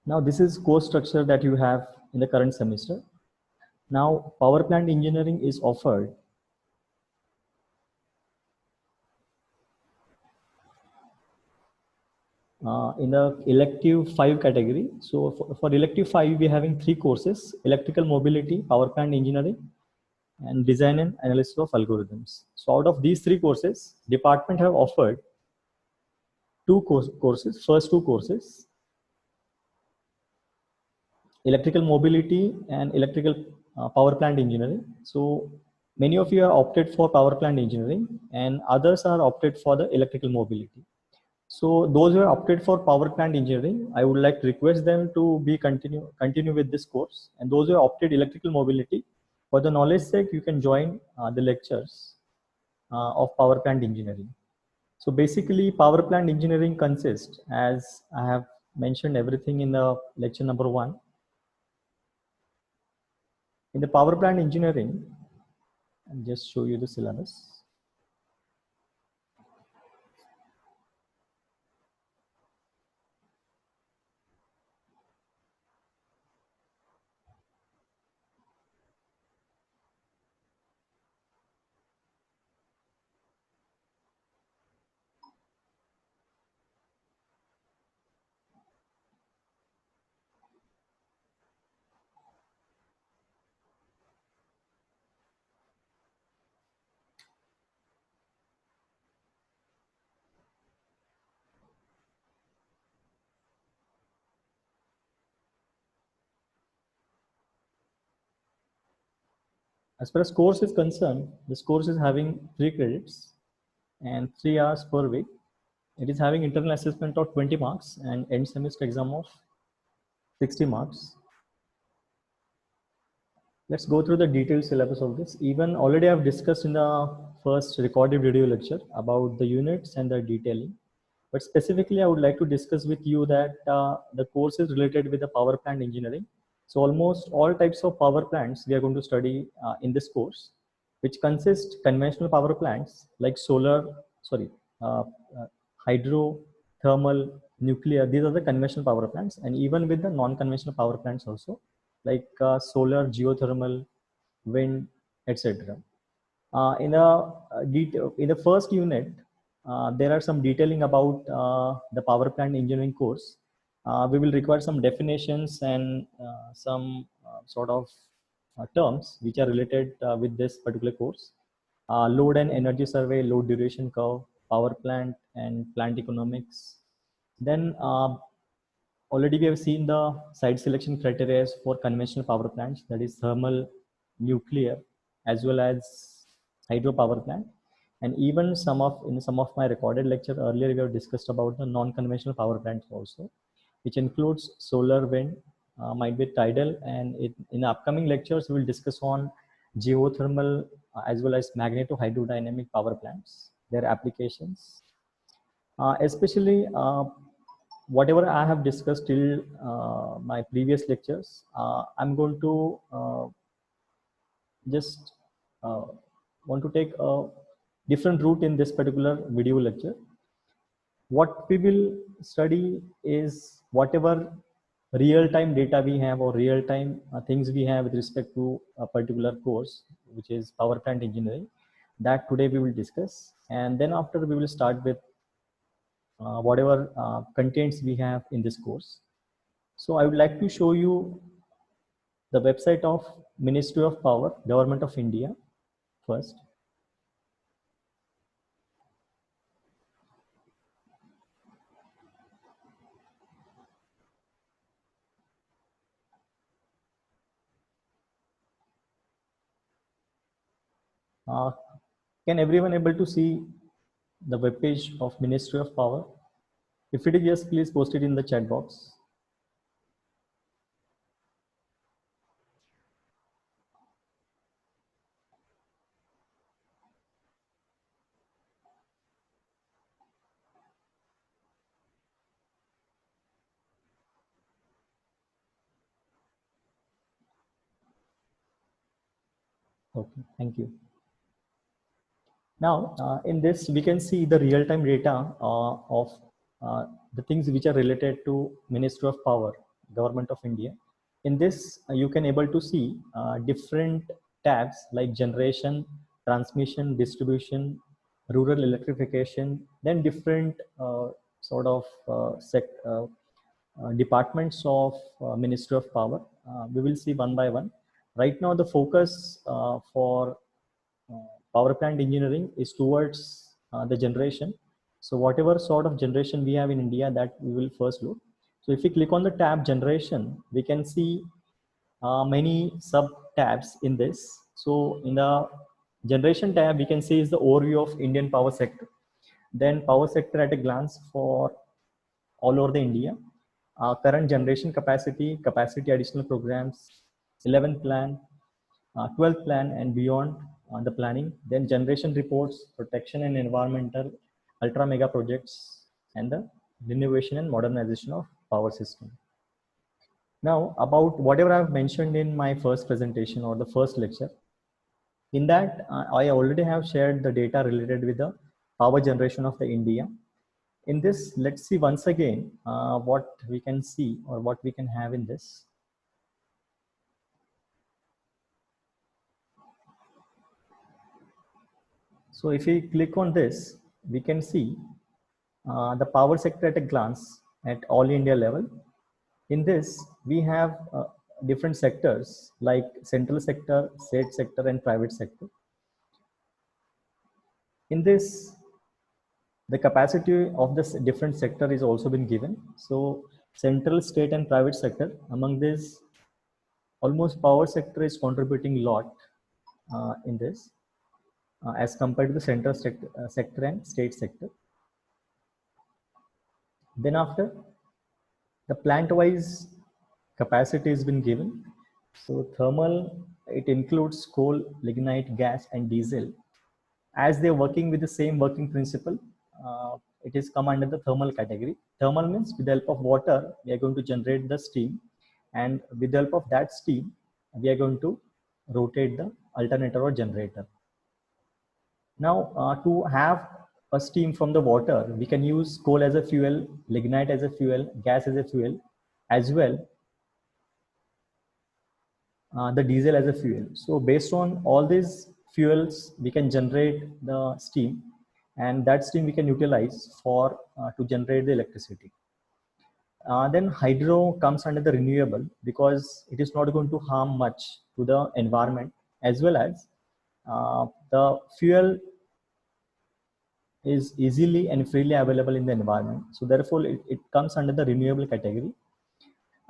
Now this is course structure that you have in the current semester. Now power plant engineering is offered in the elective 5 category. So for elective 5, we're having 3 courses: electrical mobility, power plant engineering, and design and analysis of algorithms. So out of these 3 courses, department have offered 2 courses, first 2 courses, electrical mobility and electrical power plant engineering. So many of you are opted for power plant engineering and others are opted for the electrical mobility. So those who are opted for power plant engineering, I would like to request them to be continue with this course. And those who have opted electrical mobility, for the knowledge sake, you can join the lectures of power plant engineering. So basically, power plant engineering consists, as I have mentioned everything in the lecture number 1. In the power plant engineering, I'll just show you the syllabus. As far as course is concerned, this course is having 3 credits and 3 hours per week. It is having internal assessment of 20 marks and end semester exam of 60 marks. Let's go through the detailed syllabus of this. Even already I've discussed in the first recorded video lecture about the units and the detailing. But specifically, I would like to discuss with you that the course is related with the power plant engineering. So almost all types of power plants we are going to study in this course, which consist conventional power plants like uh, uh, hydro, thermal, nuclear. These are the conventional power plants, and even with the non-conventional power plants also, like solar, geothermal, wind, etc. In the first unit, there are some detailing about the power plant engineering course. We will require some definitions and some sort of terms which are related with this particular course. Load and energy survey, load duration curve, power plant and plant economics. Then already we have seen the site selection criteria for conventional power plants, that is thermal, nuclear, as well as hydropower plant. And even in some of my recorded lecture earlier, we have discussed about the non-conventional power plants also, which includes solar, wind, might be tidal, and in the upcoming lectures, we will discuss on geothermal as well as magneto-hydrodynamic power plants, their applications, especially whatever I have discussed till my previous lectures. I'm going to just uh, want to take a different route in this particular video lecture. What we will study is whatever real-time data we have or real-time things we have with respect to a particular course, which is power plant engineering, that today we will discuss. And then after we will start with whatever contents we have in this course. So I would like to show you the website of Ministry of Power, Government of India first. Uh, can everyone able to see the web page of Ministry of Power? If it is yes, please post it in the chat box. Okay, thank you. Now, in this, we can see the real-time data of the things which are related to Ministry of Power. Government of India. In this, you can able to see different tabs like generation, transmission, distribution, rural electrification, then different sort of departments of Ministry of Power. We will see one by one. Right now, the focus for power plant engineering is towards the generation. So whatever sort of generation we have in India, that we will first look. So if we click on the tab generation, we can see many sub tabs in this. So in the generation tab, we can see is the overview of Indian power sector. Then power sector at a glance for all over the India. Current generation capacity, capacity additional programs, 11th plan, 12th plan and beyond the planning. Then generation reports, protection and environmental, ultra mega projects, and the renovation and modernization of power system. Now, about whatever I've mentioned in my first presentation or the first lecture, in that I already have shared the data related with the power generation of the India. In this, let's see once again what we can see or what we can have in this. So if we click on this, we can see the power sector at a glance at all India level. In this, we have different sectors like central sector, state sector, and private sector. In this, the capacity of this different sector is also been given. So central, state, and private sector, among this, almost power sector is contributing a lot in this as compared to the central sector and state sector. Then after, the plant-wise capacity has been given. So thermal, it includes coal, lignite, gas, and diesel. As they're working with the same working principle, it is come under the thermal category. Thermal means with the help of water, we are going to generate the steam. And with the help of that steam, we are going to rotate the alternator or generator. Now, to have a steam from the water, we can use coal as a fuel, lignite as a fuel, gas as a fuel, as well the diesel as a fuel. So based on all these fuels, we can generate the steam, and that steam we can utilize for to generate the electricity. Then hydro comes under the renewable because it is not going to harm much to the environment, as well as the fuel is easily and freely available in the environment. So therefore, it comes under the renewable category.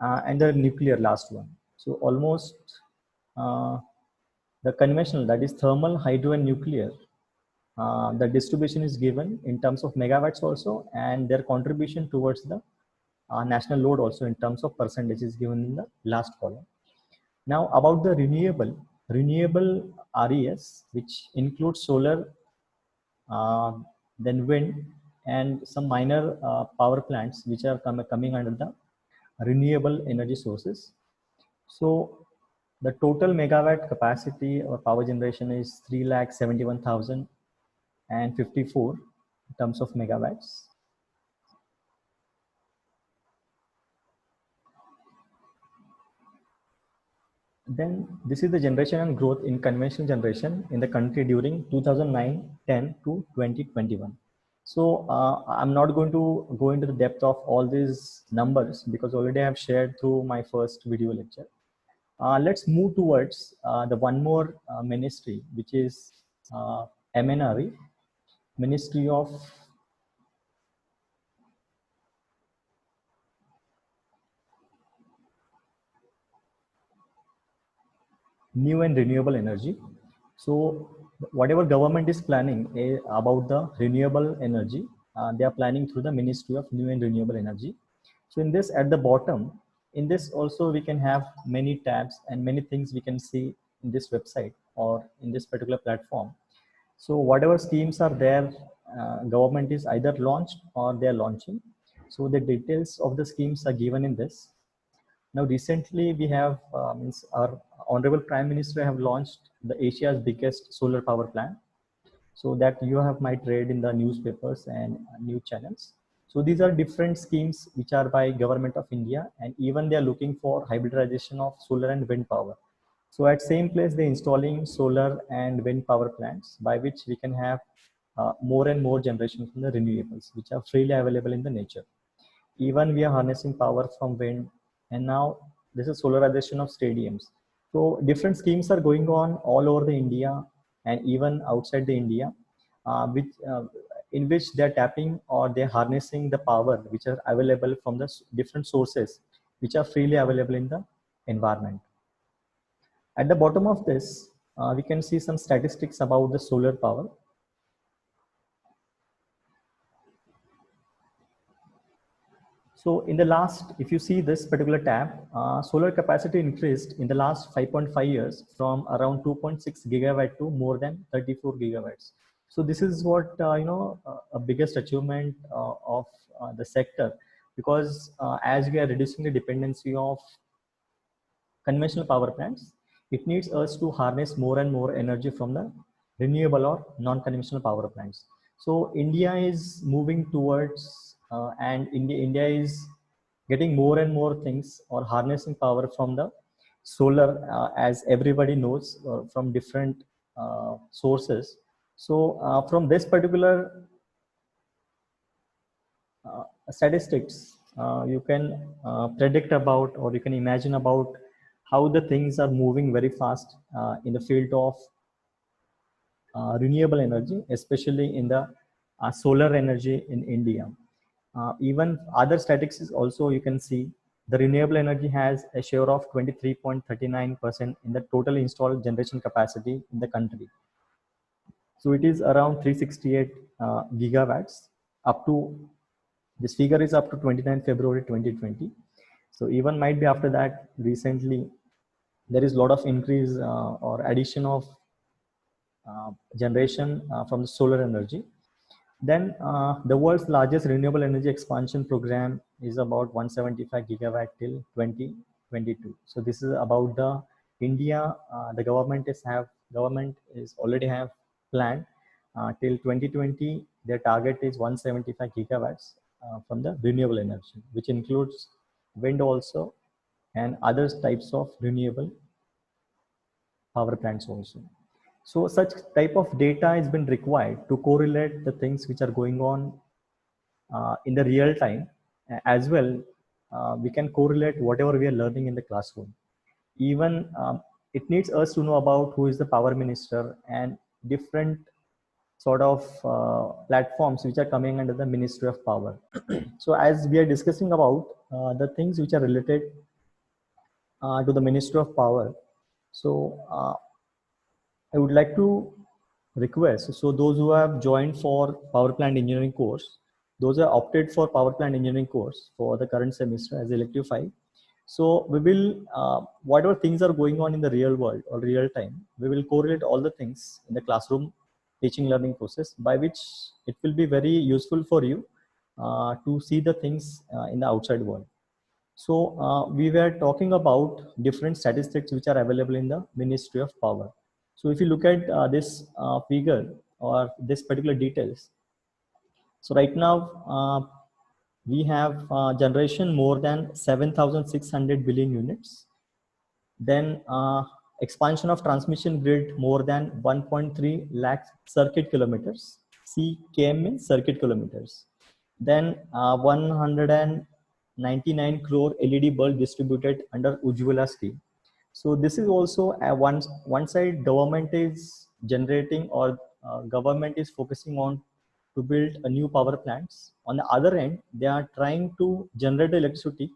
And the nuclear last one. So almost the conventional, that is thermal, hydro, and nuclear, the distribution is given in terms of megawatts also, and their contribution towards the national load also in terms of percentage is given in the last column. Now about the renewable RES, which includes solar, then wind, and some minor power plants which are coming under the renewable energy sources. So the total megawatt capacity or power generation is 3,71,054 in terms of megawatts. Then this is the generation and growth in conventional generation in the country during 2009-10 to 2021. So I'm not going to go into the depth of all these numbers because already I have shared through my first video lecture. Let's move towards the one more ministry, which is MNRE, Ministry of New and Renewable Energy. So whatever government is planning about the renewable energy, they are planning through the Ministry of New and Renewable Energy. So in this, at the bottom, in this also we can have many tabs and many things we can see in this website or in this particular platform. So whatever schemes are there, government is either launched or they are launching. So the details of the schemes are given in this. Now recently we have our Honorable Prime Minister have launched the Asia's biggest solar power plant. So that you have might read in the newspapers and news channels. So these are different schemes which are by Government of India, and even they are looking for hybridization of solar and wind power. So at same place, they're installing solar and wind power plants by which we can have more and more generation from the renewables, which are freely available in the nature. Even we are harnessing power from wind, and now this is solarization of stadiums. So different schemes are going on all over the India and even outside the India, in which they're tapping or they're harnessing the power which are available from the different sources which are freely available in the environment. At the bottom of this, we can see some statistics about the solar power. So in the last, if you see this particular tab, solar capacity increased in the last 5.5 years from around 2.6 gigawatt to more than 34 gigawatts. So this is what, a biggest achievement of the sector, because as we are reducing the dependency of conventional power plants, it needs us to harness more and more energy from the renewable or non-conventional power plants. So India is moving towards, and India is getting more and more things or harnessing power from the solar, as everybody knows, from different sources. So from this particular statistics, you can predict about, or you can imagine about how the things are moving very fast in the field of renewable energy, especially in the solar energy in India. Even other statistics is also, you can see the renewable energy has a share of 23.39% in the total installed generation capacity in the country. So it is around 368 gigawatts up to, this figure is up to 29 February 2020. So even might be after that, recently there is a lot of increase or addition of generation from the solar energy. Then the world's largest renewable energy expansion program is about 175 gigawatt till 2022. So this is about the India. The government is already have planned till 2020. Their target is 175 gigawatts from the renewable energy, which includes wind also and other types of renewable power plants also. So such type of data has been required to correlate the things which are going on in the real time. As well. We can correlate whatever we are learning in the classroom. Even it needs us to know about who is the power minister and different sort of platforms which are coming under the Ministry of Power. So as we are discussing about the things which are related to the Ministry of Power, so I would like to request, so those who have joined for power plant engineering course, those who have opted for power plant engineering course for the current semester as elective 5. So we will, whatever things are going on in the real world or real time, we will correlate all the things in the classroom teaching learning process, by which it will be very useful for you to see the things in the outside world. So we were talking about different statistics which are available in the Ministry of Power. So if you look at this figure or this particular details, so right now we have generation more than 7,600 billion units. Then expansion of transmission grid more than 1.3 lakh circuit kilometers. CKM means circuit kilometers. Then 199 crore LED bulb distributed under Ujjwala scheme. So this is also one side government is generating, or government is focusing on to build a new power plants. On the other end, they are trying to generate electricity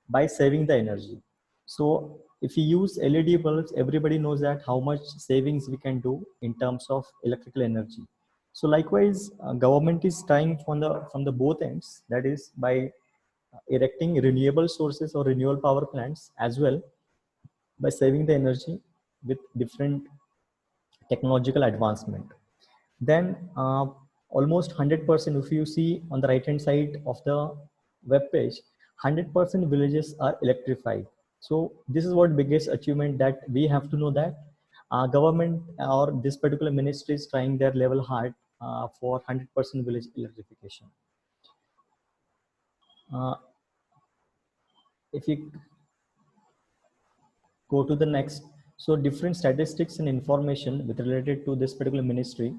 by saving the energy. So if you use LED bulbs, everybody knows that how much savings we can do in terms of electrical energy. So likewise, government is trying from the both ends, that is by erecting renewable sources or renewable power plants, as well by saving the energy with different technological advancement. Then almost 100%, if you see on the right hand side of the web page, 100% villages are electrified. So this is what biggest achievement that we have to know, that government or this particular ministry is trying their level hard for 100% village electrification. Uh, if you go to the next, so different statistics and information with related to this particular ministry,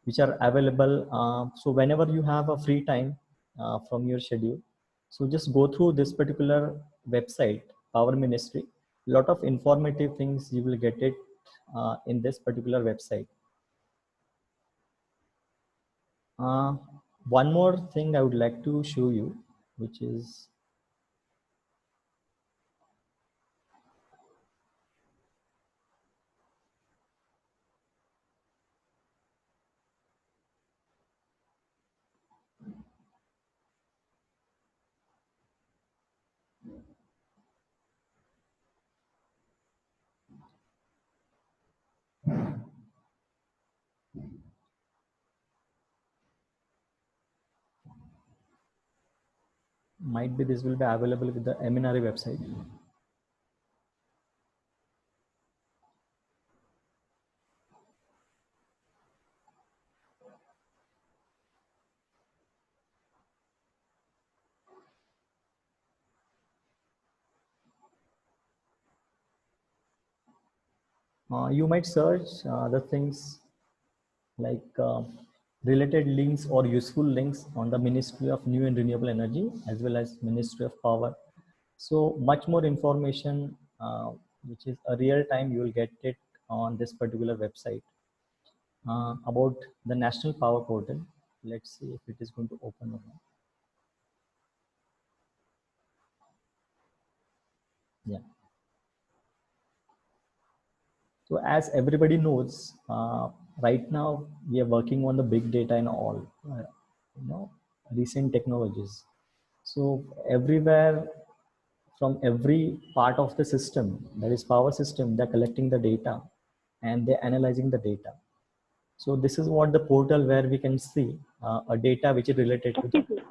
which are available. So whenever you have a free time from your schedule, so just go through this particular website, Power Ministry. Lot of informative things you will get it in this particular website. One more thing I would like to show you, which is might be this will be available with the MNRE website. You might search the things like related links or useful links on the Ministry of New and Renewable Energy as well as Ministry of Power. So much more information, which is a real time, you will get it on this particular website about the National Power Portal. Let's see if it is going to open or not. Yeah. So as everybody knows, right now we are working on the big data and all, recent technologies. So everywhere, from every part of the system, that is power system, they're collecting the data and they're analyzing the data. So this is what the portal where we can see a data which is related to the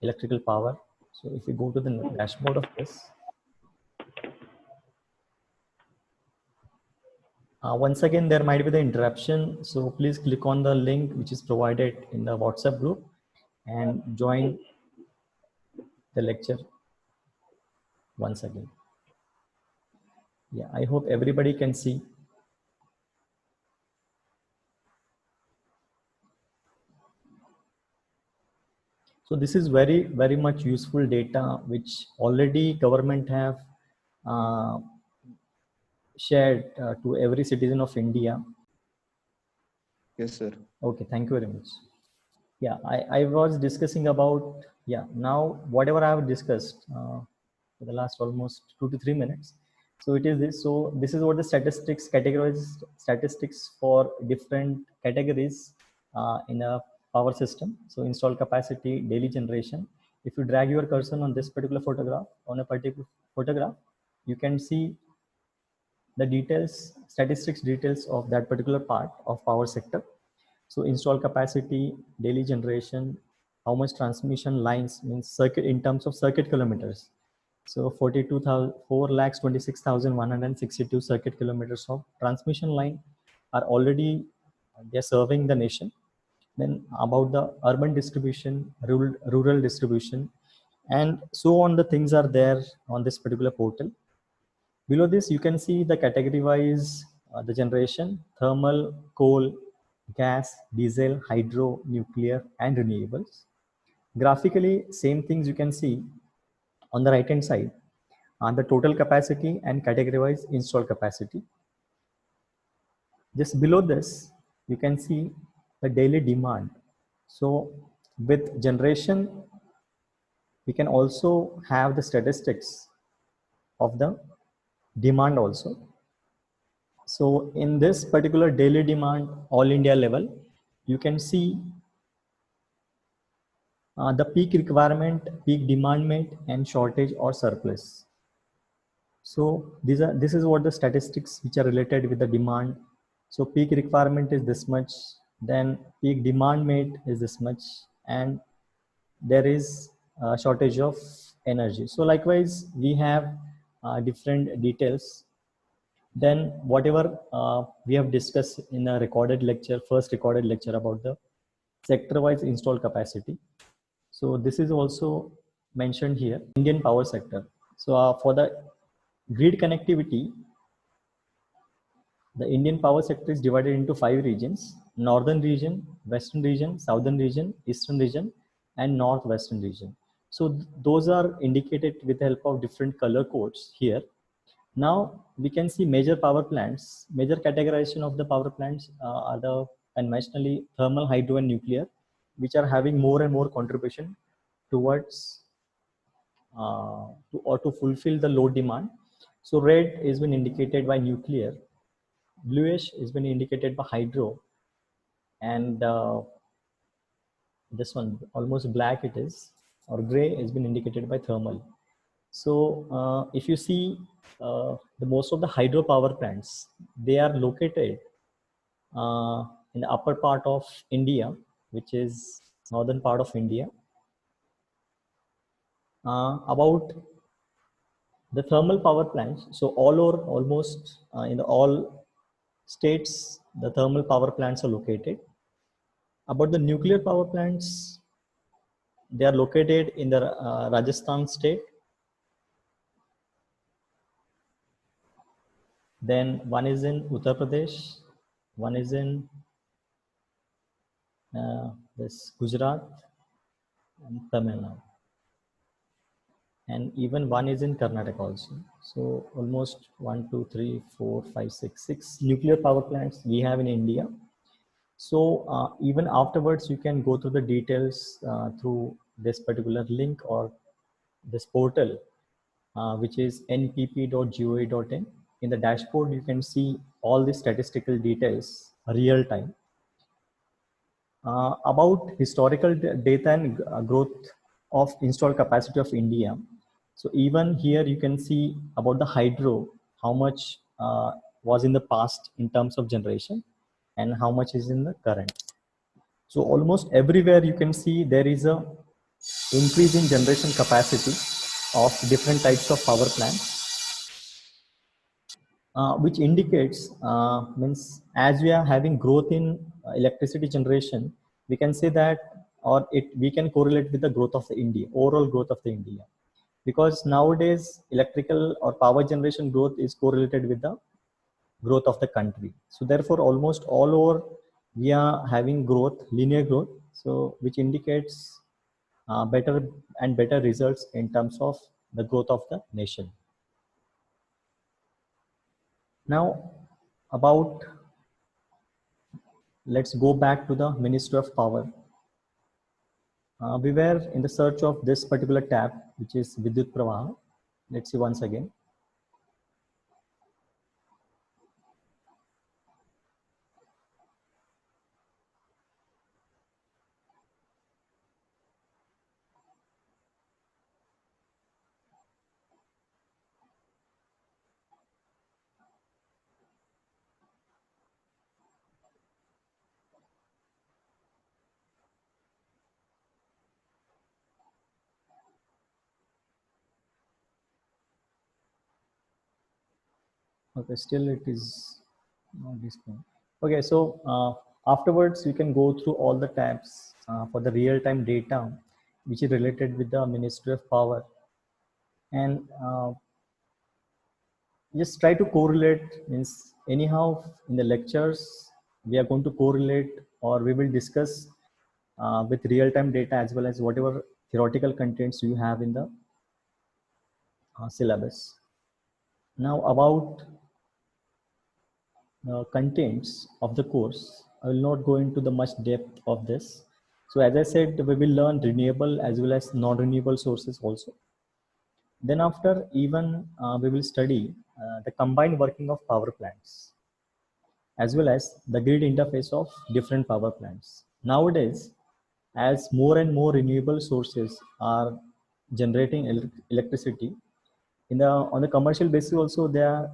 electrical power. So if we go to the dashboard of this, once again, there might be the interruption. So please click on the link which is provided in the WhatsApp group and join the lecture once again. Yeah, I hope everybody can see. So this is very, very much useful data which already government have uh, shared to every citizen of India. Yes, sir. Okay, thank you very much. Yeah, I was discussing about, yeah, now whatever I have discussed for the last almost 2 to 3 minutes. So it is this. So this is what the statistics categorized statistics for different categories in a power system. So install capacity, daily generation. If you drag your cursor on this particular photograph, on a particular photograph, you can see the details, statistics details of that particular part of power sector. So install capacity, daily generation, how much transmission lines means circuit in terms of circuit kilometers. So 4,26,162 circuit kilometers of transmission line are already they're serving the nation. Then about the urban distribution, rural distribution, and so on. The things are there on this particular portal. Below this, you can see the category wise the generation, thermal, coal, gas, diesel, hydro, nuclear, and renewables. Graphically, same things you can see on the right hand side on the total capacity and category wise installed capacity. Just below this, you can see the daily demand. So with generation, we can also have the statistics of the demand also. So in this particular daily demand, all India level, you can see the peak requirement, peak demand met, and shortage or surplus. So this is what the statistics which are related with the demand. So peak requirement is this much, then peak demand met is this much, and there is a shortage of energy. So likewise, we have different details. Then whatever we have discussed in a recorded lecture, first recorded lecture about the sector-wise installed capacity. So this is also mentioned here, Indian power sector. So for the grid connectivity, the Indian power sector is divided into 5 regions: northern region, western region, southern region, eastern region, and northwestern region. So those are indicated with the help of different color codes here. Now we can see major power plants. Major categorization of the power plants are the conventionally thermal, hydro, and nuclear, which are having more and more contribution towards to fulfill the load demand. So red has been indicated by nuclear, bluish has been indicated by hydro, and this one almost black it is, or gray has been indicated by thermal. So if you see the most of the hydropower plants, they are located in the upper part of India, which is northern part of India. About the thermal power plants, so all over almost in the all states, the thermal power plants are located. About the nuclear power plants, they are located in the Rajasthan state. Then one is in Uttar Pradesh, one is in this Gujarat and Tamil Nadu, and even one is in Karnataka also. So almost 1, 2, 3, 4, 5, 6, 6 nuclear power plants we have in India. So even afterwards, you can go through the details through this particular link or this portal, which is npp.gov.in. In the dashboard, you can see all the statistical details real time. About historical data and growth of installed capacity of India. So even here you can see about the hydro, how much was in the past in terms of generation and how much is in the current. So almost everywhere you can see there is a increase in generation capacity of different types of power plants, which indicates means as we are having growth in electricity generation, we can say that, or we can correlate with the growth of the India, overall growth of the India, because nowadays electrical or power generation growth is correlated with the growth of the country. So therefore, almost all over we are having growth, linear growth, so which indicates better and better results in terms of the growth of the nation. Now, about let's go back to the Ministry of Power. We were in the search of this particular tab, which is Vidyut Pravaha. Let's see once again. Okay, still it is not displaying. Okay, so afterwards you can go through all the tabs for the real-time data, which is related with the Ministry of Power, and just try to correlate. Means anyhow in the lectures we are going to correlate, or we will discuss with real-time data as well as whatever theoretical contents you have in the syllabus. Now about contents of the course, I will not go into the much depth of this. So as I said, we will learn renewable as well as non-renewable sources also. Then after, even we will study the combined working of power plants as well as the grid interface of different power plants. Nowadays, as more and more renewable sources are generating electricity, in the on the commercial basis also they are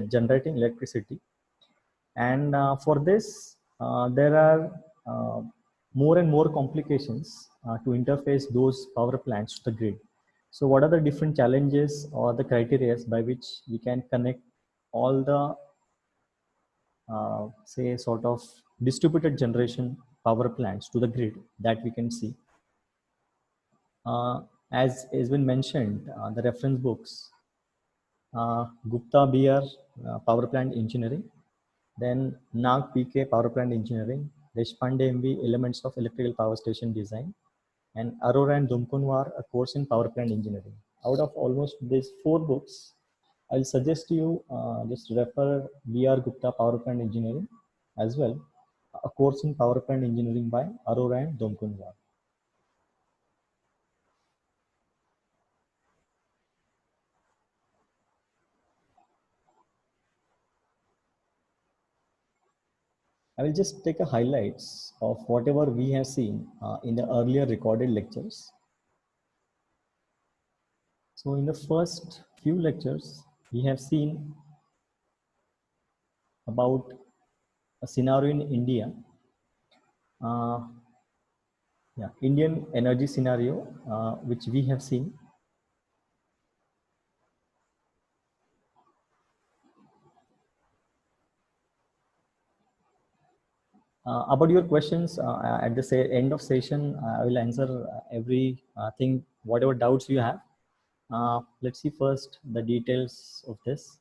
generating electricity, and for this there are more and more complications to interface those power plants to the grid. So what are the different challenges or the criteria by which we can connect all the say sort of distributed generation power plants to the grid that we can see? As has been mentioned, the reference books, Gupta BR Power Plant Engineering, then Nag PK Power Plant Engineering, Deshpande MV Elements of Electrical Power Station Design, and Arora and Dumkunwar a course in Power Plant Engineering. Out of almost these 4 books, I'll suggest you just refer BR Gupta Power Plant Engineering as well, a course in Power Plant Engineering by Arora and Dumkunwar. I will just take a highlights of whatever we have seen in the earlier recorded lectures. So in the first few lectures, we have seen about a scenario in India, Indian energy scenario, which we have seen. About your questions at the end of session, I will answer every thing, whatever doubts you have. Let's see first the details of this.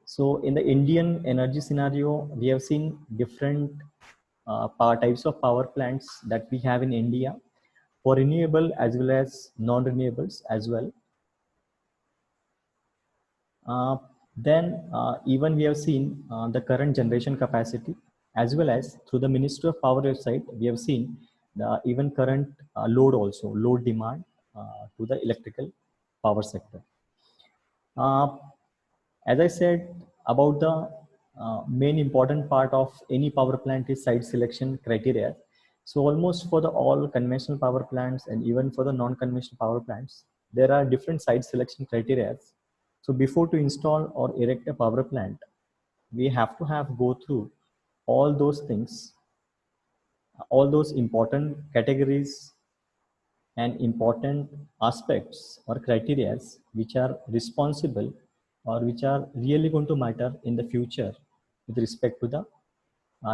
So in the Indian energy scenario, we have seen different power types of power plants that we have in India for renewable as well as non-renewables as well. Then even we have seen the current generation capacity as well as through the Ministry of Power website, we have seen the even current load demand to the electrical power sector. As I said about the main important part of any power plant is site selection criteria. So almost for the all conventional power plants and even for the non-conventional power plants, there are different site selection criteria. So before to install or erect a power plant, we have to have go through all those things, all those important categories and important aspects or criteria which are responsible or which are really going to matter in the future with respect to the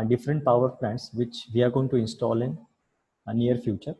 different power plants which we are going to install in a near future.